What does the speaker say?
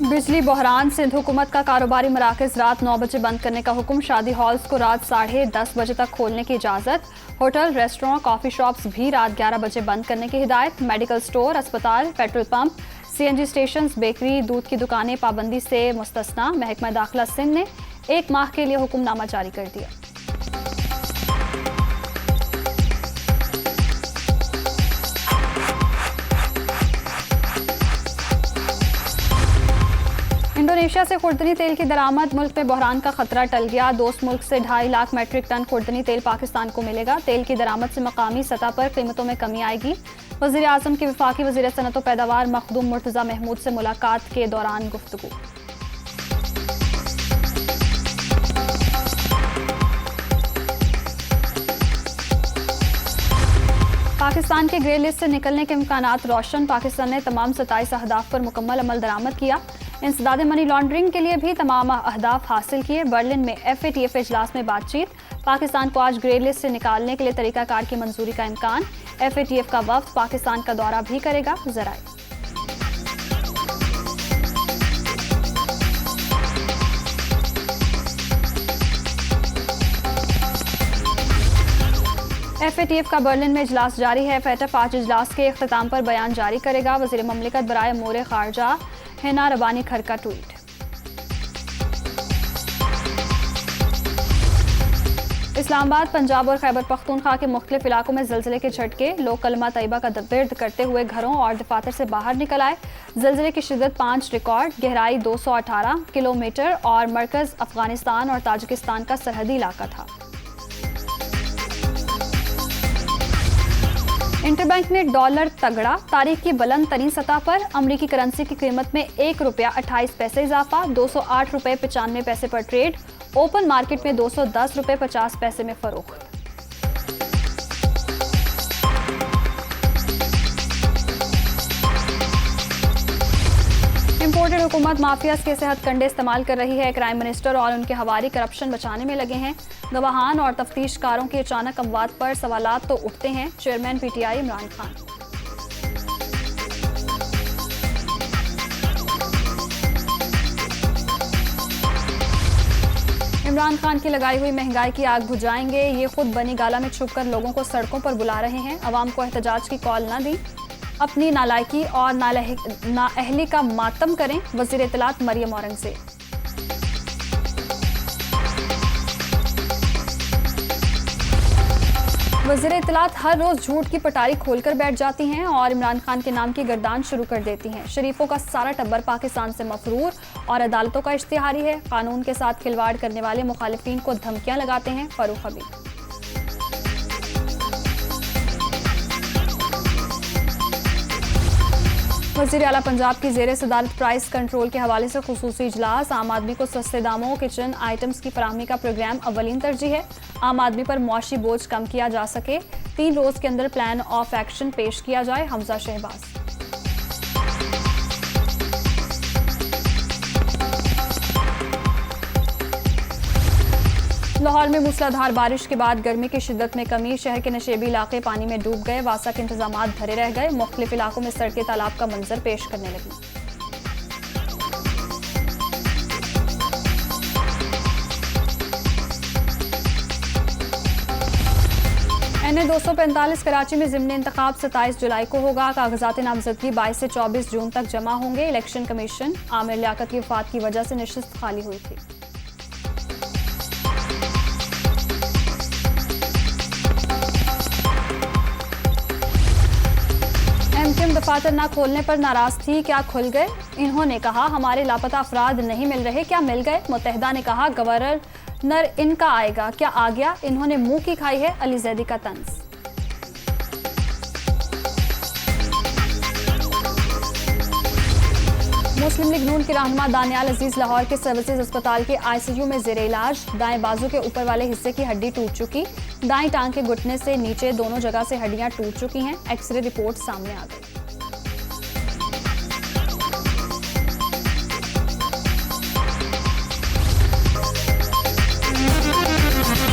बिजली बहरान। सिंध हुकूमत का कारोबारी मराकज रात 9 बजे बंद करने का हुक्म। शादी हॉल्स को रात 10:30 बजे तक खोलने की इजाज़त। होटल, रेस्टोरेंट, कॉफ़ी शॉप्स भी रात 11 बजे बंद करने की हिदायत। मेडिकल स्टोर, अस्पताल, petrol pump, CNG station, bakery, दूध की दुकानें पाबंदी से मुस्तस्ना। महकमा दाखिला सिंध ने 1 माह के लिए हुक्मनामा जारी कर दिया। इंडोनेशिया से खुर्दनी तेल की दरामद। मुल्क में बहरान का खतरा टल गया। दोस्त मुल्क से 2.5 लाख मेट्रिक टन खुर्दनी तेल पाकिस्तान को मिलेगा। तेल की दरामद से मकामी सतह पर कीमतों में कमी आएगी। वज़ीर आज़म की वफाकी वज़ीर सनअत व पैदावार मखदूम मुर्तज़ा महमूद से मुलाकात के दौरान गुफ्तगू। पाकिस्तान के ग्रे लिस्ट से निकलने के इम्कानात रोशन। पाकिस्तान ने तमाम 27 अहदाफ पर मुकम्मल अमल दरामद किया। इंसदाद मनी लॉन्ड्रिंग के लिए भी तमाम अहदाफ हासिल किए। बर्लिन में FATF इजलास में बातचीत। पाकिस्तान को आज ग्रे लिस्ट से निकालने के लिए तरीकाकार की मंजूरी का इम्कान। FATF का वफ्द पाकिस्तान का दौरा भी करेगा। ज़राए FATF का बर्लिन में इजलास जारी है। FATF आज इजलास के इख्तिताम पर बयान जारी करेगा। वज़ीर ममलिकत बराए अमूर खारजा हिना रबानी खर का ट्वीट। इस्लामाबाद, पंजाब और खैबर पख्तूनख्वा के मुख्तलिफ इलाकों में ज़लज़ले के झटके। लोग कलमा तैयबा का विर्द करते हुए घरों और दफातर से बाहर निकल आए। ज़लज़ले की शिद्दत 5 रिकॉर्ड। गहराई 218 किलोमीटर और मरकज़ अफगानिस्तान और ताजिकिस्तान का सरहदी इलाका था। इंटरबैंक में डॉलर तगड़ा। तारीख की बुलंद तरीन सतह पर। अमरीकी करेंसी की कीमत में ₹1.28 इजाफा। 208 रुपये 95 पैसे पर ट्रेड। ओपन मार्केट में 210 रुपये 50 पैसे में फरोख्त। इंपोर्टेड हुकूमत माफियाज के सेहत कंडे इस्तेमाल कर रही है। क्राइम मिनिस्टर और उनके हवारी करप्शन बचाने में लगे हैं। गवाहान और तफ्तीशकारों की अचानक अमवात पर सवालात तो उठते हैं। Chairman PTI Imran Khan. इमरान खान की लगाई हुई महंगाई की आग बुझाएंगे। ये खुद बनी गाला में छुपकर लोगों को सड़कों पर बुला रहे हैं। अवाम को एहतजाज की कॉल न दी। अपनी नालायकी और नाअहली का मातम करें। वज़ीर इत्तलात मरियम औरंगज़ेब। वज़ीर इत्तलात हर रोज़ झूठ की पटारी खोलकर बैठ जाती हैं और इमरान खान के नाम की गर्दान शुरू कर देती हैं। शरीफों का सारा टब्बर पाकिस्तान से मफरूर और अदालतों का इश्तिहारी है। कानून के साथ खिलवाड़ करने वाले मुखालिफिन को धमकियां लगाते हैं। फारूक हबीब। वज़ीर आला पंजाब की ज़ेरे सदारत प्राइस कंट्रोल के हवाले से खुसूसी इजलास। आम आदमी को सस्ते दामों किचन आइटम्स की फराहमी का प्रोग्राम अव्वलीन तरजीह है। आम आदमी पर मुआशी बोझ कम किया जा सके। 3 रोज़ के अंदर प्लान ऑफ एक्शन पेश किया जाए। हमजा शहबाज। लाहौर में मूसलाधार बारिश के बाद गर्मी की शिद्दत में कमी। शहर के नशेबी इलाके पानी में डूब गए। वासा के इंतजामात भरे रह गए। मुख्तलिफ इलाकों में सड़कें तालाब का मंजर पेश करने लगी। NA 245 कराची में ज़िमनी इंतखाब 27 जुलाई को होगा। कागजात नामजदगी 22 से 24 जून तक जमा होंगे। इलेक्शन कमीशन आमिर लियाकत की वफात की वजह से नशिस्त खाली हुई थी। MKM दफातर न खोलने पर नाराज थी। क्या खुल गए? इन्होंने कहा हमारे लापता अफराद नहीं मिल रहे। क्या मिल गए? मुत्तहिदा ने कहा गवर्नर इनका आएगा। क्या आ गया? इन्होंने मुंह की खाई है। अली जैदी का तंज। मुस्लिम लीग नून के रहनुमा दानियाल अजीज लाहौर के सर्विसेज अस्पताल के ICU में जेर इलाज। दाएं बाजू के ऊपर वाले हिस्से की हड्डी टूट चुकी। दाएं टांग के घुटने से नीचे दोनों जगह से हड्डियां टूट चुकी हैं। एक्सरे रिपोर्ट सामने आ गई।